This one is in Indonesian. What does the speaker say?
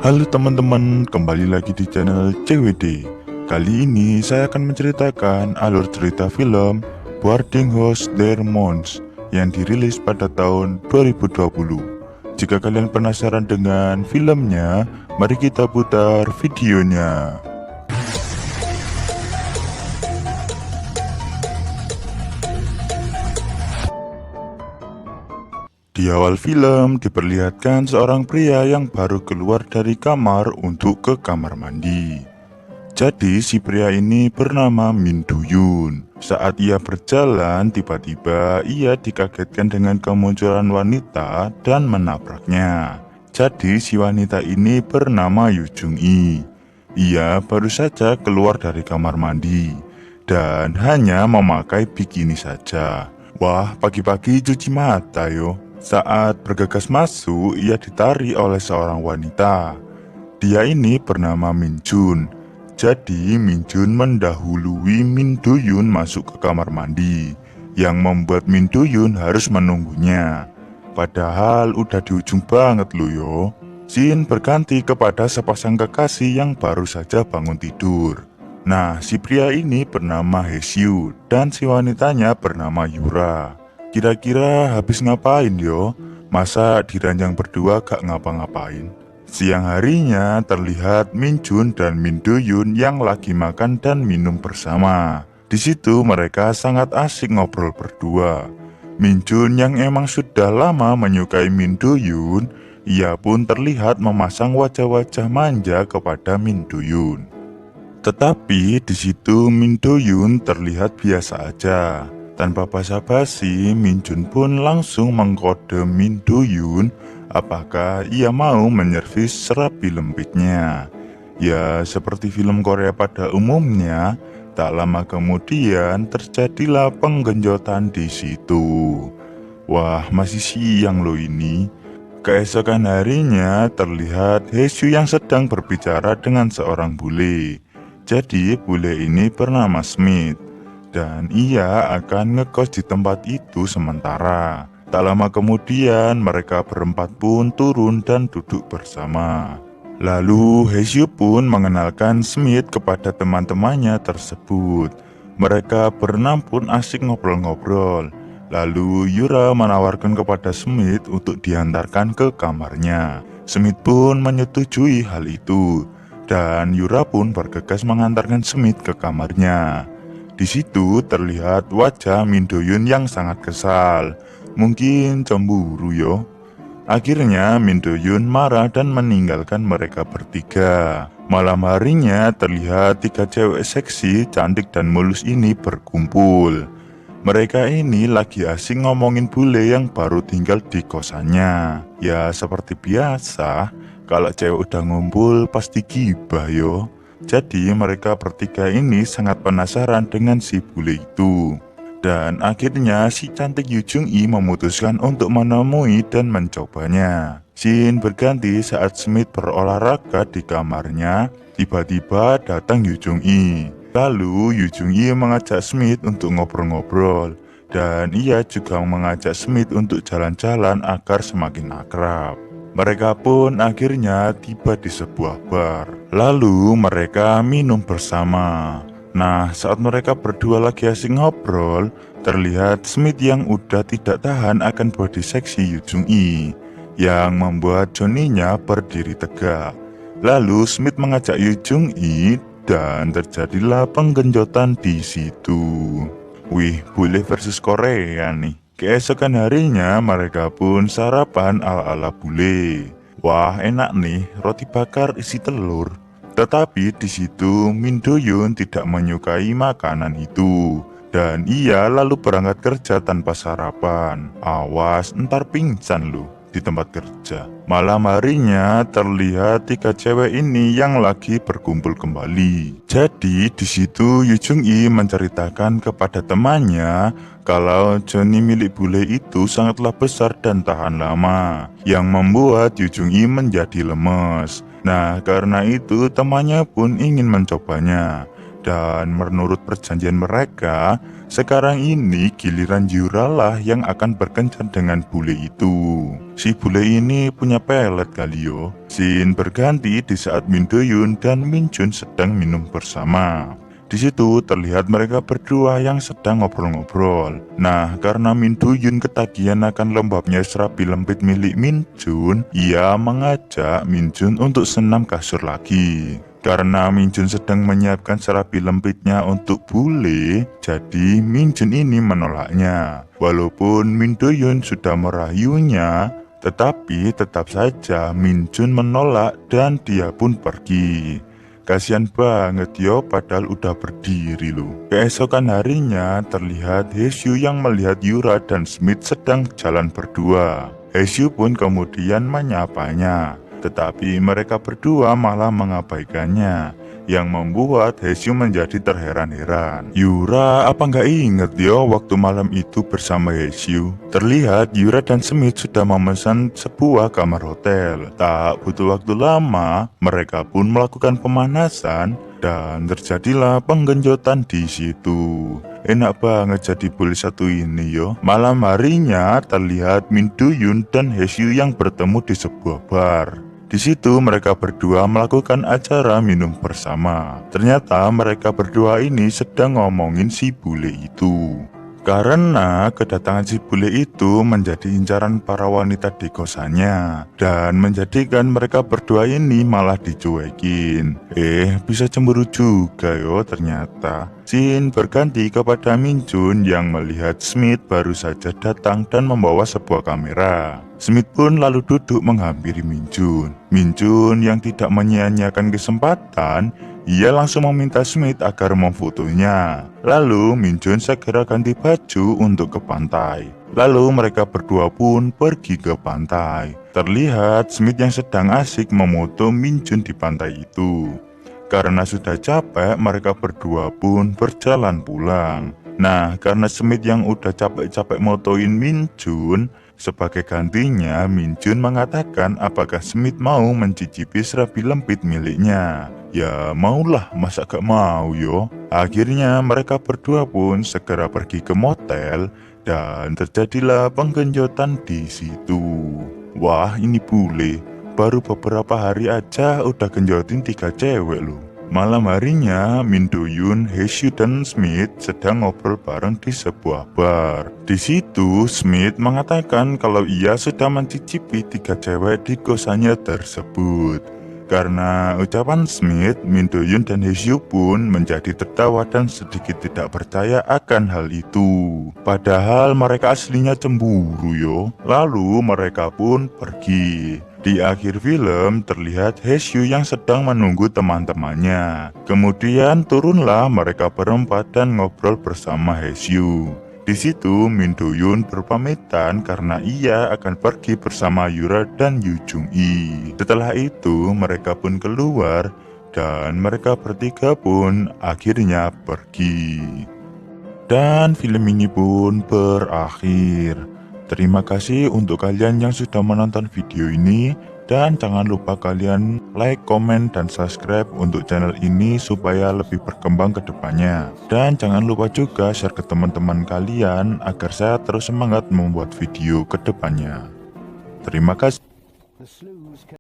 Halo teman-teman, kembali lagi di channel CWD. Kali ini saya akan menceritakan alur cerita film Boarding House Der Mons yang dirilis pada tahun 2020. Jika kalian penasaran dengan filmnya, mari kita putar videonya. Di awal film diperlihatkan seorang pria yang baru keluar dari kamar untuk ke kamar mandi. Jadi si pria ini bernama Min Duyun. Saat ia berjalan, tiba-tiba ia dikagetkan dengan kemunculan wanita dan menabraknya. Jadi si wanita ini bernama Yu Jung Yi. Ia baru saja keluar dari kamar mandi dan hanya memakai bikini saja. Wah, pagi-pagi cuci mata yo. Saat bergegas masuk, ia ditarik oleh seorang wanita. Dia ini bernama Min Jun. Jadi Min Jun mendahului Min Duyun masuk ke kamar mandi, yang membuat Min Duyun harus menunggunya. Padahal udah di ujung banget loh yo. Scene berganti kepada sepasang kekasih yang baru saja bangun tidur. Nah, si pria ini bernama Hesyu dan si wanitanya bernama Yura. Kira-kira habis ngapain yo? Masa diranjang berdua gak ngapa-ngapain? Siang harinya terlihat Min Jun dan Min Duyun yang lagi makan dan minum bersama. Di situ mereka sangat asik ngobrol berdua. Min Jun yang emang sudah lama menyukai Min Duyun, ia pun terlihat memasang wajah-wajah manja kepada Min Duyun. Tetapi di situ Min Duyun terlihat biasa aja. Tanpa basa-basi, Min Jun pun langsung mengkode Min Duyun apakah ia mau menyervis serabi lembitnya. Ya, seperti film Korea pada umumnya, tak lama kemudian terjadilah penggenjotan di situ. Wah, masih siang loh ini. Keesokan harinya terlihat Hesyu yang sedang berbicara dengan seorang bule. Jadi bule ini bernama Smith dan ia akan ngekos di tempat itu sementara. Tak lama kemudian mereka berempat pun turun dan duduk bersama. Lalu Hesyu pun mengenalkan Smith kepada teman-temannya tersebut. Mereka berenam pun asik ngobrol-ngobrol. Lalu Yura menawarkan kepada Smith untuk diantarkan ke kamarnya. Smith pun menyetujui hal itu. Dan Yura pun bergegas mengantarkan Smith ke kamarnya. Di situ terlihat wajah Min Duyun yang sangat kesal. Mungkin cemburu yo. Akhirnya Min Duyun marah dan meninggalkan mereka bertiga. Malam harinya terlihat tiga cewek seksi, cantik dan mulus ini berkumpul. Mereka ini lagi asing ngomongin bule yang baru tinggal di kosannya. Ya seperti biasa, kalau cewek udah ngumpul pasti gibah yo. Jadi mereka bertiga ini sangat penasaran dengan si bule itu. Dan akhirnya si cantik Yu Jung Yi memutuskan untuk menemui dan mencobanya. Scene berganti saat Smith berolahraga di kamarnya. Tiba-tiba datang Yu Jung Yi. Lalu Yu Jung Yi mengajak Smith untuk ngobrol-ngobrol. Dan ia juga mengajak Smith untuk jalan-jalan agar semakin akrab. Mereka pun akhirnya tiba di sebuah bar. Lalu mereka minum bersama. Nah, saat mereka berdua lagi asing ngobrol, terlihat Smith yang udah tidak tahan akan body seksi Yu Jung Yi, yang membuat Johnny-nya berdiri tegak. Lalu Smith mengajak Yu Jung Yi dan terjadilah penggenjotan di situ. Wih, bule versus Korea nih. Keesokan harinya mereka pun sarapan ala-ala bule. Wah, enak nih, roti bakar isi telur. Tetapi di situ Min Duyun tidak menyukai makanan itu. Dan ia lalu berangkat kerja tanpa sarapan. Awas, ntar pingsan loh di tempat kerja. Malam harinya terlihat tiga cewek ini yang lagi berkumpul kembali. Jadi di situ Yu Jung Yi menceritakan kepada temannya kalau Johnny milik bule itu sangatlah besar dan tahan lama, yang membuat Yu Jung Yi menjadi lemes. Nah, karena itu temannya pun ingin mencobanya. Dan menurut perjanjian mereka, sekarang ini giliran Yura lah yang akan berkencan dengan bule itu. Si bule ini punya pelet kali yo. Scene berganti di saat Min Do-yoon dan Min Jun sedang minum bersama. Di situ terlihat mereka berdua yang sedang ngobrol-ngobrol. Nah, karena Min Do-yoon ketagihan akan lembabnya serabi lembit milik Min Jun, ia mengajak Min Jun untuk senam kasur lagi. Karena Min Jun sedang menyiapkan serabi lembitnya untuk bule, jadi Min Jun ini menolaknya. Walaupun Min Do-yoon sudah merayunya, tetapi tetap saja Min Jun menolak dan dia pun pergi. Kasian banget yo, padahal udah berdiri loh. Keesokan harinya terlihat Haesyu yang melihat Yura dan Smith sedang jalan berdua. Haesyu pun kemudian menyapanya, tetapi mereka berdua malah mengabaikannya, yang membuat Haesyu menjadi terheran-heran. Yura apa nggak inget yo waktu malam itu bersama Haesyu? Terlihat Yura dan Smith sudah memesan sebuah kamar hotel. Tak butuh waktu lama, mereka pun melakukan pemanasan dan terjadilah penggenjotan di situ. Enak banget jadi bule satu ini yo. Malam harinya terlihat Min Do-yoon dan Haesyu yang bertemu di sebuah bar. Di situ mereka berdua melakukan acara minum bersama. Ternyata mereka berdua ini sedang ngomongin si bule itu. Karena kedatangan si bule itu menjadi incaran para wanita di kosannya dan menjadikan mereka berdua ini malah dicuekin. Bisa cemburu juga yo ternyata. Scene berganti kepada Min Jun yang melihat Smith baru saja datang dan membawa sebuah kamera. Smith pun lalu duduk menghampiri Min Jun. Min Jun yang tidak menyia-nyiakan kesempatan, ia langsung meminta Smith agar memfotonya. Lalu Min Jun segera ganti baju untuk ke pantai. Lalu mereka berdua pun pergi ke pantai. Terlihat Smith yang sedang asik memoto Min Jun di pantai itu. Karena sudah capek, mereka berdua pun berjalan pulang. Nah, karena Smith yang udah capek-capek motoin Min Jun, sebagai gantinya Min Jun mengatakan apakah Smith mau mencicipi serabi lembit miliknya. Ya maulah, masa gak mau yo. Akhirnya mereka berdua pun segera pergi ke motel dan terjadilah penggenjotan di situ. Wah, ini bule. Baru beberapa hari aja udah genjotin 3 cewek loh. Malam harinya, Min Do-yoon, Haesyu dan Smith sedang ngobrol bareng di sebuah bar. Di situ, Smith mengatakan kalau ia sudah mencicipi 3 cewek di kosannya tersebut. Karena ucapan Smith, Min Do-yoon dan Haesyu pun menjadi tertawa dan sedikit tidak percaya akan hal itu. Padahal mereka aslinya cemburu yo. Lalu mereka pun pergi. Di akhir film terlihat Haesyu yang sedang menunggu teman-temannya. Kemudian turunlah mereka berempat dan ngobrol bersama Haesyu. Di situ Min Do-yoon berpamitan karena ia akan pergi bersama Yura dan Yoo Jung-i. Setelah itu mereka pun keluar dan mereka bertiga pun akhirnya pergi. Dan film ini pun berakhir. Terima kasih untuk kalian yang sudah menonton video ini. Dan jangan lupa kalian like, komen, dan subscribe untuk channel ini supaya lebih berkembang ke depannya. Dan jangan lupa juga share ke teman-teman kalian agar saya terus semangat membuat video ke depannya. Terima kasih.